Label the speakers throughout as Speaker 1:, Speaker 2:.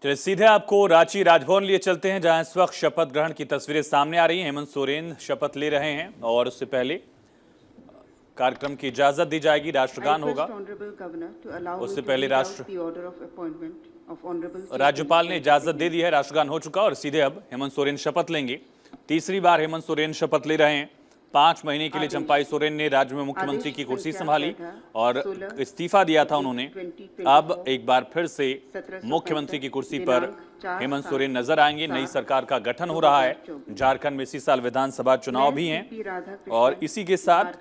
Speaker 1: चलिए सीधे आपको रांची राजभवन लिए चलते हैं, जहां इस वक्त शपथ ग्रहण की तस्वीरें सामने आ रही हैं। हेमंत सोरेन शपथ ले रहे हैं और उससे पहले कार्यक्रम की इजाजत दी जाएगी, राष्ट्रगान होगा। उससे पहले राज्यपाल ने इजाजत दे दी है, राष्ट्रगान हो चुका और सीधे अब हेमंत सोरेन शपथ लेंगे। तीसरी बार हेमंत सोरेन शपथ ले रहे हैं। 5 महीने के लिए चंपाई सोरेन ने राज्य में मुख्यमंत्री की कुर्सी संभाली और इस्तीफा दिया था उन्होंने। अब एक बार फिर से मुख्यमंत्री की कुर्सी पर हेमंत सोरेन नजर आएंगे। नई सरकार का गठन हो रहा है। झारखंड में इसी साल विधानसभा चुनाव भी हैं और इसी के साथ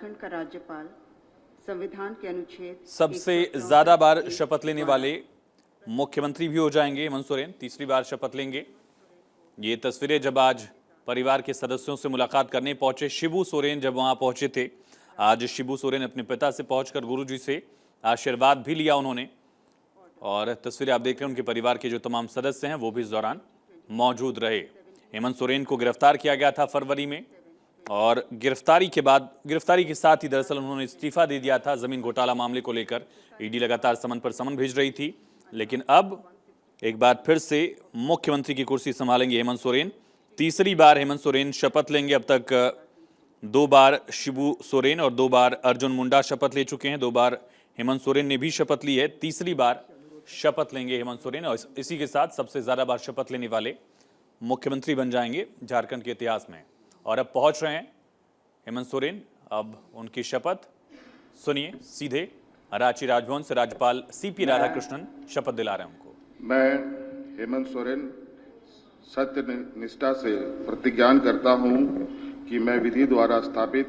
Speaker 2: संविधान के अनुच्छेद
Speaker 1: सबसे ज्यादा बार शपथ लेने वाले मुख्यमंत्री भी हो जाएंगे हेमंत सोरेन। तीसरी बार शपथ लेंगे। ये तस्वीरें जब आज परिवार के सदस्यों से मुलाकात करने पहुंचे शिबू सोरेन, जब वहां पहुंचे थे। आज शिबू सोरेन अपने पिता से पहुंचकर गुरुजी से आशीर्वाद भी लिया उन्होंने। और तस्वीरें आप देख रहे हैं, उनके परिवार के जो तमाम सदस्य हैं वो भी इस दौरान मौजूद रहे। हेमंत सोरेन को गिरफ्तार किया गया था फरवरी में और गिरफ्तारी के साथ ही दरअसल उन्होंने इस्तीफा दे दिया था। जमीन घोटाला मामले को लेकर ईडी लगातार समन पर समन भेज रही थी, लेकिन अब एक बार फिर से मुख्यमंत्री की कुर्सी संभालेंगे हेमंत सोरेन। तीसरी बार हेमंत सोरेन शपथ लेंगे। अब तक 2 बार शिबू सोरेन और 2 बार अर्जुन मुंडा शपथ ले चुके हैं। 2 बार हेमंत सोरेन ने भी शपथ ली है। तीसरी बार शपथ लेंगे हेमंत सोरेन और इसी के साथ सबसे ज्यादा बार शपथ लेने वाले मुख्यमंत्री बन जाएंगे झारखंड के इतिहास में। और अब पहुंच रहे हैं हेमंत सोरेन। अब उनकी शपथ सुनिए सीधे रांची राजभवन से। राज्यपाल सीपी राधाकृष्णन शपथ दिला रहे हैं उनको।
Speaker 3: मैं हेमंत सोरेन सत्य निष्ठा से प्रतिज्ञान करता हूं कि मैं विधि द्वारा स्थापित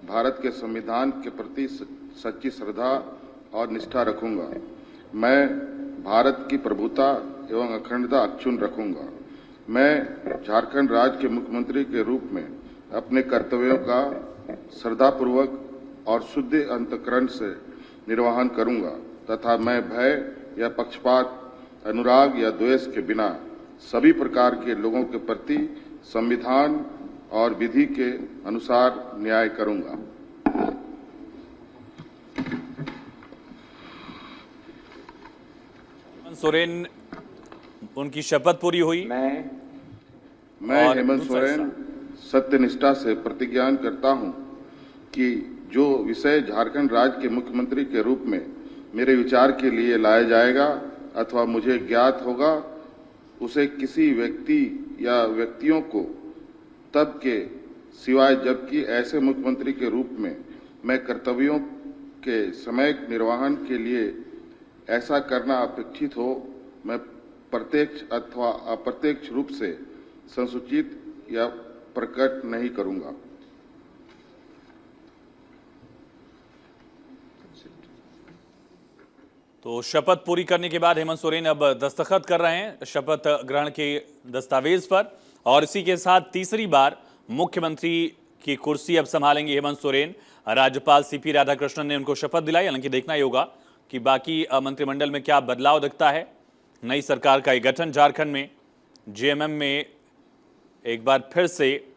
Speaker 3: भारत के संविधान के प्रति सच्ची श्रद्धा और निष्ठा रखूंगा। मैं भारत की प्रभुता एवं अखंडता अक्षुण्ण रखूंगा। मैं झारखंड राज्य के मुख्यमंत्री के रूप में अपने कर्तव्यों का श्रद्धापूर्वक और शुद्ध अंतःकरण से निर्वहन करूंगा तथा मैं भय या पक्षपात, अनुराग या द्वेष के बिना सभी प्रकार के लोगों के प्रति संविधान और विधि के अनुसार न्याय करूंगा।
Speaker 1: हेमंत सोरेन उनकी शपथ पूरी हुई।
Speaker 3: मैं हेमंत सोरेन सत्यनिष्ठा से प्रतिज्ञान करता हूं कि जो विषय झारखंड राज्य के मुख्यमंत्री के रूप में मेरे विचार के लिए लाया जाएगा अथवा मुझे ज्ञात होगा, उसे किसी व्यक्ति या व्यक्तियों को तब के सिवाय जबकि ऐसे मुख्यमंत्री के रूप में मैं कर्तव्यों के समय निर्वहन के लिए ऐसा करना अपेक्षित हो, मैं प्रत्यक्ष अथवा अप्रत्यक्ष रूप से संसूचित या प्रकट नहीं करूंगा।
Speaker 1: तो शपथ पूरी करने के बाद हेमंत सोरेन अब दस्तखत कर रहे हैं शपथ ग्रहण के दस्तावेज पर और इसी के साथ तीसरी बार मुख्यमंत्री की कुर्सी अब संभालेंगे हेमंत सोरेन। राज्यपाल सीपी राधाकृष्णन ने उनको शपथ दिलाई। हालांकि देखना ही होगा कि बाकी मंत्रिमंडल में क्या बदलाव दिखता है। नई सरकार का गठन झारखंड में, जेएमएम में एक बार फिर से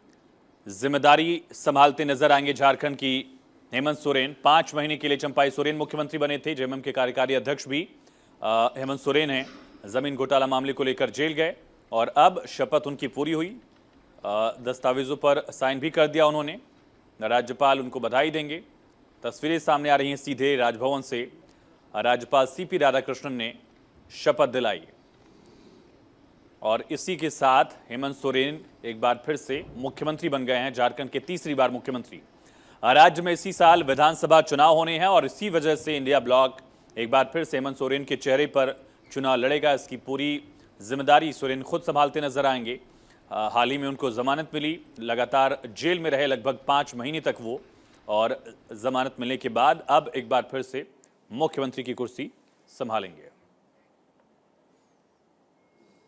Speaker 1: जिम्मेदारी संभालते नजर आएंगे झारखंड की हेमंत सोरेन। 5 महीने के लिए चंपाई सोरेन मुख्यमंत्री बने थे। जेएमएम के कार्यकारी अध्यक्ष भी हेमंत सोरेन हैं। जमीन घोटाला मामले को लेकर जेल गए और अब शपथ उनकी पूरी हुई। दस्तावेजों पर साइन भी कर दिया उन्होंने। राज्यपाल उनको बधाई देंगे। तस्वीरें सामने आ रही हैं सीधे राजभवन से। राज्यपाल सीपी राधाकृष्णन ने शपथ दिलाई और इसी के साथ हेमंत सोरेन एक बार फिर से मुख्यमंत्री बन गए हैं, झारखंड के तीसरी बार मुख्यमंत्री। राज्य में इसी साल विधानसभा चुनाव होने हैं और इसी वजह से इंडिया ब्लॉक एक बार फिर से हेमंत सोरेन के चेहरे पर चुनाव लड़ेगा। इसकी पूरी जिम्मेदारी सोरेन खुद संभालते नजर आएंगे। हाल ही में उनको जमानत मिली। लगातार जेल में रहे लगभग 5 महीने तक वो, और जमानत मिलने के बाद अब एक बार फिर से मुख्यमंत्री की कुर्सी संभालेंगे।